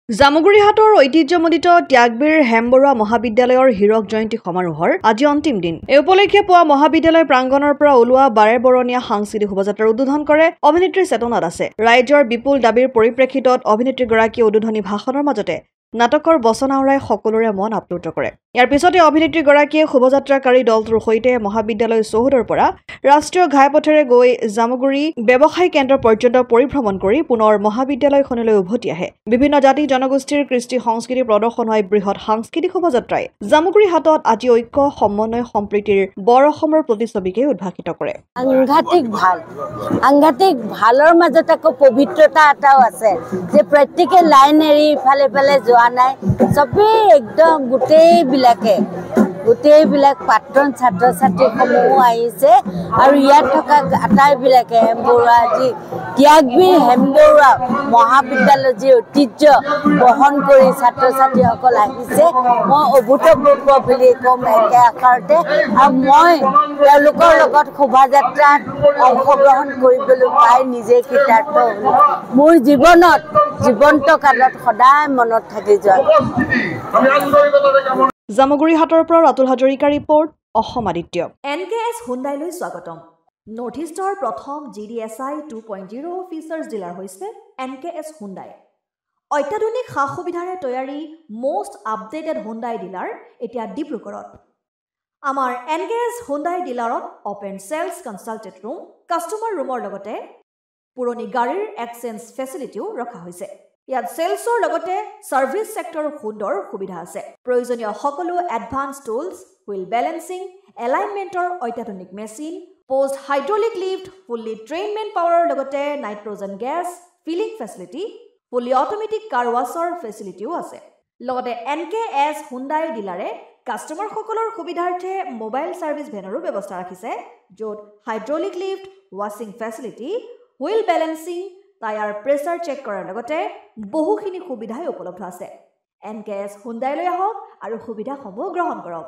জামুগুৰিহাটৰ ঐতিহ্যমণ্ডিত ত্যাগবীৰ হেমবৰুৱা মহাবিদ্যালয়ৰ হীৰক জয়ন্তী সমাৰোহৰ আজি অন্তিম দিন। এই উপলক্ষে পুৱা মহাবিদ্যালয় প্ৰাংগণৰ পৰা ওলোৱা বাৰেবৰণীয়া সাংস্কৃতিক শোভাযাত্ৰাৰ উদ্বোধন কৰে অভিনেত্ৰী চেতনা দাসে। ৰাইজৰ বিপুল দাবীৰ পৰিপ্ৰেক্ষিতত অভিনেত্ৰীগৰাকীয়ে উদ্বোধনী ভাষণৰ মাজতে নাটকৰ বচন আওৰাই সকলোৰে মন আপ্লুত কৰে। ইয়াৰ পিছতে অভিনেত্ৰীগৰাকীয়ে শোভাযাত্ৰাকাৰী দলটোৰ সৈতে মহাবিদ্যালয় চৌহদৰ পৰা ৰাষ্ট্ৰীয় ঘাইপথেৰে গৈ জামুগুৰি ব্যৱসায়িক কেন্দ্ৰ পৰ্যন্ত পৰিভ্ৰমণ কৰি পুনৰ মহাবিদ্যালয়খনলৈ উভতি আহে। বিভিন্ন জাতি জনগোষ্ঠীৰ কৃষ্টি সংস্কৃতি প্ৰদৰ্শন হোৱা বৃহৎ সাংস্কৃতিক শোভাযাত্ৰাই জামুগুৰিহাটত আজি ঐক্য সমন্বয় সম্প্ৰীতিৰ বৰ অসমৰ প্ৰতিচ্ছবিকে উদ্ভাসিত কৰে। সাংঘাতিক ভালৰ মাজত আকৌ পবিত্ৰতা এটাও আছে যে প্ৰত্যেকে লাইন এৰি ইফালে ফালে যোৱা নাই, চবেই একদম গোটেইবিলাক প্ৰাক্তন ছাত্ৰ ছাত্ৰীসমূহ আহিছে আৰু ইয়াত থকা আটাইবিলাকে হেমবৰুৱা যি ত্যাগবীৰ হেমবৰুৱা মহাবিদ্যালয়ৰ যি ঐতিহ্য বহন কৰি ছাত্ৰ ছাত্ৰীসকল আহিছে, মই অভূতপূৰ্ব বুলি ক'ম একে আষাৰতে। আৰু মই তেওঁলোকৰ লগত শোভাযাত্ৰাত অংশগ্ৰহণ কৰিবলৈ পাই নিজে কৃতাৰ্থ হ'লোঁ। মোৰ জীৱন্ত কালত সদায় মনত থাকি যোৱা। জামুগুৰিহাটৰ পৰা ৰাতুল হাজৰিকা ৰিপৰ্ট, অসম আদিত্য। NKS হুণ্ডাইলৈ স্বাগতম। নৰ্থ ইষ্টৰ প্ৰথম GDSI 2.0 ফিচাৰ্ছ ডিলাৰ হৈছে NKS হুণ্ডাই। অত্যাধুনিক সা সুবিধাৰে তৈয়াৰী মষ্ট আপডেটেড হুণ্ডাই ডিলাৰ এতিয়া ডিব্ৰুগড়ত। আমাৰ NKS হুণ্ডাই ডিলাৰত open sales consulted room, customer ৰুমৰ লগতে পুৰণি গাড়ীৰ এক্সচেঞ্জ ফেচিলিটিও ৰখা হৈছে। ইয়াত সেলছৰ লগতে সাৰ্ভিস সেক্টৰৰ সুন্দৰ সুবিধা আছে। প্ৰয়োজনীয় সকলো এডভান্স টুলছ, হুইল বেলেন্সিং, এলাইনমেন্টৰ অত্যাধুনিক machine, post hydraulic lift, fully trained man পাৱাৰৰ লগতে nitrogen gas filling facility, fully automatic car ৱাছৰ ফেচিলিটিও আছে। লগতে NKS হুণ্ডাই ডিলাৰে কাষ্টমাৰসকলৰ সুবিধাৰ্থে মোবাইল সাৰ্ভিস ভেনৰো ব্যৱস্থা ৰাখিছে, য'ত হাইড্ৰলিক লিফ্ট, ৱাছিং facility, wheel balancing, tyre pressure check কৰাৰ লগতে বহুখিনি সুবিধাই উপলব্ধ আছে। NKS হুণ্ডাইলৈ আহক আৰু সুবিধাসমূহ গ্ৰহণ কৰক।